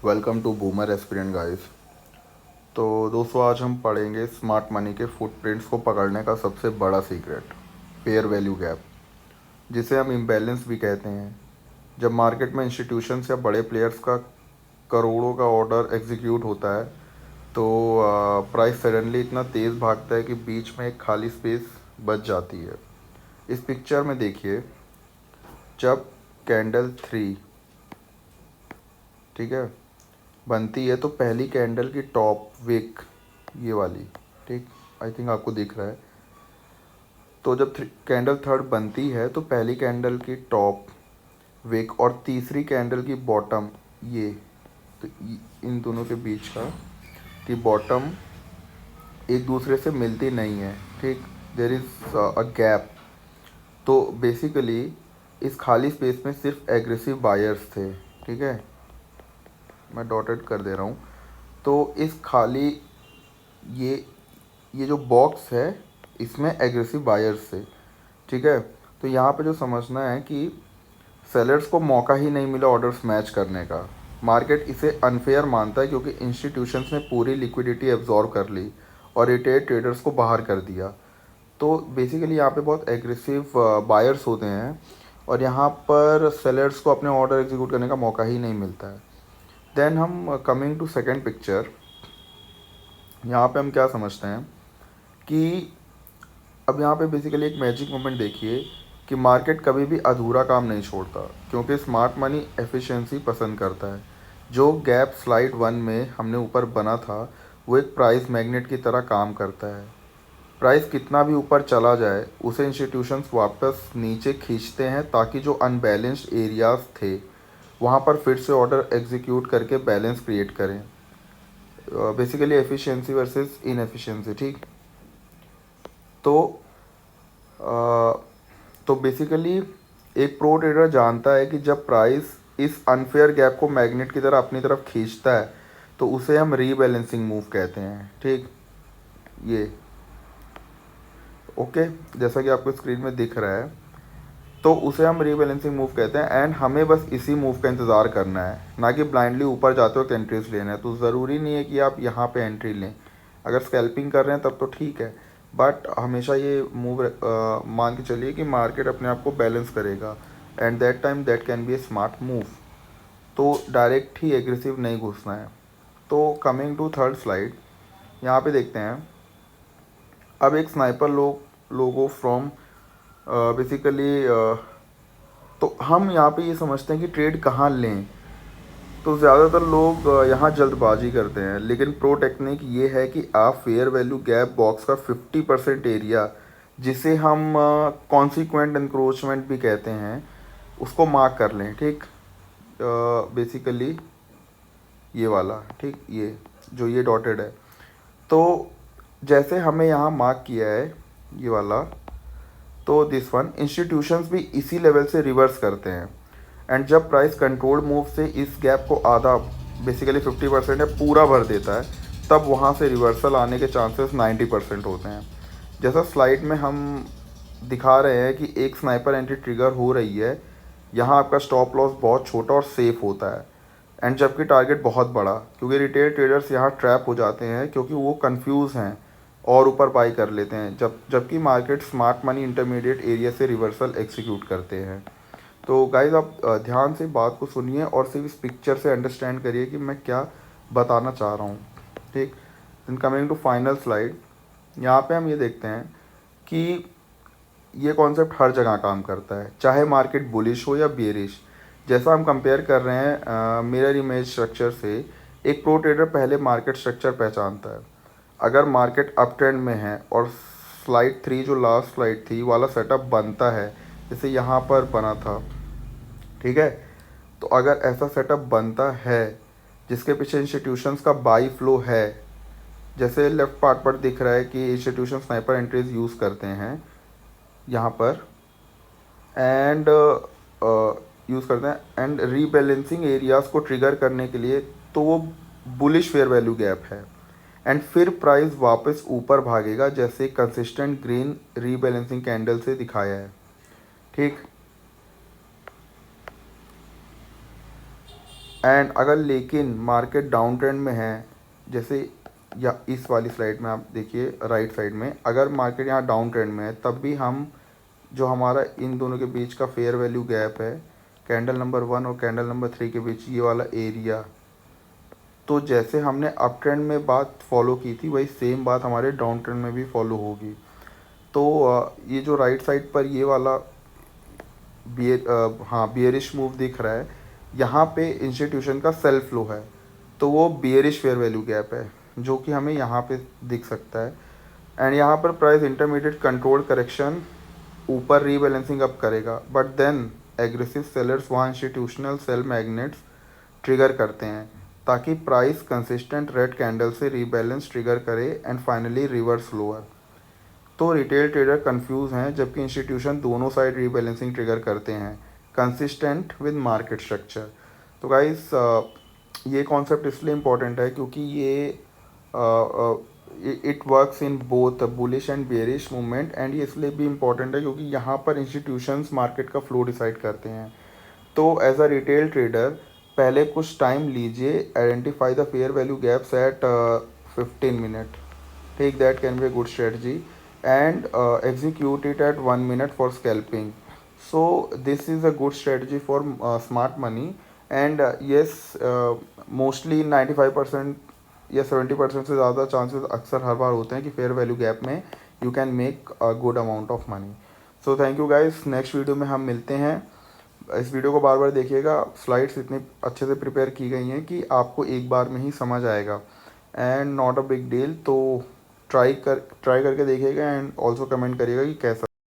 Welcome to boomer aspirant guys. तो दोस्तों, आज हम पढ़ेंगे स्मार्ट मनी के फुटप्रिंट्स को पकड़ने का सबसे बड़ा सीक्रेट, फेयर वैल्यू गैप, जिसे हम इम्बैलेंस भी कहते हैं। जब मार्केट में इंस्टीट्यूशंस या बड़े प्लेयर्स का करोड़ों का ऑर्डर एग्जीक्यूट होता है तो प्राइस सडनली इतना तेज़ भागता है कि बीच में एक खाली स्पेस बच जाती है। इस पिक्चर में देखिए, जब कैंडल 3, ठीक है, बनती है तो पहली कैंडल की टॉप विक, ये वाली, ठीक, आई थिंक आपको दिख रहा है। तो जब कैंडल थर्ड बनती है तो पहली कैंडल की टॉप विक और तीसरी कैंडल की बॉटम, ये, तो इन दोनों के बीच का की बॉटम एक दूसरे से मिलती नहीं है, ठीक, देयर इज़ अ गैप। तो बेसिकली इस खाली स्पेस में सिर्फ एग्रेसिव बायर्स थे, ठीक है, मैं डॉटेड कर दे रहा हूँ। तो इस खाली, ये ये जो बॉक्स है, इसमें एग्रेसिव बायर्स थे, ठीक है। तो यहाँ पे जो समझना है कि सेलर्स को मौका ही नहीं मिला ऑर्डर्स मैच करने का। मार्केट इसे अनफेयर मानता है क्योंकि इंस्टीट्यूशंस ने पूरी लिक्विडिटी एब्जॉर्ब कर ली और रिटेल ट्रेडर्स को बाहर कर दिया। तो बेसिकली यहाँ पे बहुत एग्रेसिव बायर्स होते हैं और यहाँ पर सेलर्स को अपने ऑर्डर एग्जीक्यूट करने का मौका ही नहीं मिलता है। देन हम कमिंग टू सेकेंड पिक्चर, यहाँ पे हम क्या समझते हैं कि अब यहाँ पे बेसिकली एक मैजिक मोमेंट देखिए कि मार्केट कभी भी अधूरा काम नहीं छोड़ता क्योंकि स्मार्ट मनी एफिशिएंसी पसंद करता है। जो गैप स्लाइड 1 में हमने ऊपर बना था वो एक प्राइस मैग्नेट की तरह काम करता है। प्राइस कितना भी ऊपर चला जाए उसे इंस्टीट्यूशंस वापस नीचे खींचते हैं ताकि जो अनबैलेंस्ड एरियाज थे वहाँ पर फिर से ऑर्डर एग्जीक्यूट करके बैलेंस क्रिएट करें। बेसिकली एफिशिएंसी वर्सेस इनएफिशिएंसी, ठीक। तो तो बेसिकली एक प्रो ट्रेडर जानता है कि जब प्राइस इस अनफेयर गैप को मैग्नेट की तरह अपनी तरफ खींचता है तो उसे हम रीबैलेंसिंग मूव कहते हैं, ठीक। ये ओके, जैसा कि आपको स्क्रीन में दिख रहा है, तो उसे हम रीबैलेंसिंग मूव कहते हैं। एंड हमें बस इसी मूव का इंतज़ार करना है, ना कि ब्लाइंडली ऊपर जाते वक्त एंट्रीज लेना है। तो ज़रूरी नहीं है कि आप यहाँ पे एंट्री लें। अगर स्कैल्पिंग कर रहे हैं तब तो ठीक है, बट हमेशा ये मूव मान के चलिए कि मार्केट अपने आप को बैलेंस करेगा and that time that can be A smart move. तो डायरेक्ट ही एग्रेसिव नहीं घुसना है। तो कमिंग टू थर्ड स्लाइड, यहाँ पे देखते हैं अब एक स्नाइपर लोगो फ्रॉम बेसिकली। तो हम यहाँ पे ये समझते हैं कि ट्रेड कहाँ लें। तो ज़्यादातर लोग यहाँ जल्दबाजी करते हैं, लेकिन प्रो टेक्निक ये है कि आप फेयर वैल्यू गैप बॉक्स का 50% एरिया, जिसे हम कॉन्सिक्वेंट इंक्रोचमेंट भी कहते हैं, उसको मार्क कर लें, ठीक। बेसिकली ये वाला, ठीक, ये जो ये डॉटेड है। तो जैसे हमें यहाँ मार्क किया है ये वाला, तो दिस वन इंस्टीट्यूशंस भी इसी लेवल से रिवर्स करते हैं। एंड जब प्राइस कंट्रोल मूव से इस गैप को आधा, बेसिकली 50% है, पूरा भर देता है, तब वहाँ से रिवर्सल आने के चांसेस 90% होते हैं। जैसा स्लाइड में हम दिखा रहे हैं कि एक स्नाइपर एंट्री ट्रिगर हो रही है, यहाँ आपका स्टॉप लॉस बहुत छोटा और सेफ होता है, एंड जबकि टारगेट बहुत बड़ा, क्योंकि रिटेल ट्रेडर्स यहाँ ट्रैप हो जाते हैं क्योंकि वो कंफ्यूज हैं और ऊपर बाई कर लेते हैं, जबकि market smart money intermediate area से रिवर्सल एग्जीक्यूट करते हैं। तो गाइज आप ध्यान से बात को सुनिए और सिर्फ इस पिक्चर से अंडरस्टैंड करिए कि मैं क्या बताना चाह रहा हूँ, ठीक। Then coming to final slide, यहाँ पे हम ये देखते हैं कि ये कॉन्सेप्ट हर जगह काम करता है, चाहे मार्केट बुलिश हो या बेरिश। जैसा हम कंपेयर कर रहे हैं मिरर इमेज स्ट्रक्चर से, एक प्रो ट्रेडर पहले मार्केट स्ट्रक्चर पहचानता है। अगर मार्केट अप ट्रेंड में है और स्लाइड 3 जो लास्ट स्लाइड थी वाला सेटअप बनता है, जैसे यहाँ पर बना था, ठीक है, तो अगर ऐसा सेटअप बनता है जिसके पीछे इंस्टीट्यूशंस का बाई फ्लो है, जैसे लेफ्ट पार्ट पर दिख रहा है कि इंस्टीट्यूशन स्नाइपर एंट्रीज यूज़ करते हैं यहाँ पर, एंड यूज़ करते हैं एंड रीबैलेंसिंग एरियाज़ को ट्रिगर करने के लिए, तो वो बुलिश फेयर वैल्यू गैप है। एंड फिर प्राइस वापस ऊपर भागेगा जैसे कंसिस्टेंट ग्रीन रीबैलेंसिंग कैंडल से दिखाया है, ठीक। एंड अगर लेकिन मार्केट डाउन ट्रेंड में है, जैसे या इस वाली स्लाइड में आप देखिए राइट साइड में, अगर मार्केट यहाँ डाउन ट्रेंड में है तब भी हम जो हमारा इन दोनों के बीच का फेयर वैल्यू गैप है कैंडल नंबर 1 और कैंडल नंबर 3 के बीच, ये वाला एरिया, तो जैसे हमने अप ट्रेंड में बात फॉलो की थी वही सेम बात हमारे डाउन ट्रेंड में भी फॉलो होगी। तो ये जो राइट साइड पर ये वाला बियरिश मूव दिख रहा है, यहाँ पे इंस्टीट्यूशन का सेल्फ लो है, तो वो बियरिश फेयर वैल्यू गैप है जो कि हमें यहाँ पे दिख सकता है। एंड यहाँ पर प्राइस इंटरमीडिएट कंट्रोल करेक्शन ऊपर रीबैलेंसिंग अप करेगा, बट देन एग्रेसिव सेलर्स वहाँ इंस्टीट्यूशनल सेल मैग्नेट्स ट्रिगर करते हैं ताकि प्राइस कंसिस्टेंट रेड कैंडल से रीबैलेंस ट्रिगर करे एंड फाइनली रिवर्स लोअर। तो रिटेल ट्रेडर कंफ्यूज हैं जबकि इंस्टीट्यूशन दोनों साइड रीबैलेंसिंग ट्रिगर करते हैं कंसिस्टेंट विद मार्केट स्ट्रक्चर। तो गाइस ये कॉन्सेप्ट इसलिए इम्पॉर्टेंट है क्योंकि ये it works in both bullish and bearish movement, and ये इसलिए भी इम्पॉर्टेंट है क्योंकि यहाँ पर इंस्टीट्यूशंस मार्केट का फ्लो डिसाइड करते हैं। तो एज अ रिटेल ट्रेडर पहले कुछ टाइम लीजिए, identify the fair value gaps at 15 minute, take that can be a good strategy, and execute it at 1 minute for scalping. So this is a good strategy for smart money, and yes, mostly 95% या 70% से ज़्यादा chances अक्सर हर बार होते हैं कि fair value gap में you can make a good amount of money. So thank you guys, next video में हम मिलते हैं। इस वीडियो को बार बार देखिएगा, स्लाइड्स इतनी अच्छे से प्रिपेयर की गई हैं कि आपको एक बार में ही समझ आएगा, and not a big deal. तो ट्राई करके देखिएगा एंड ऑल्सो कमेंट करिएगा कि कैसा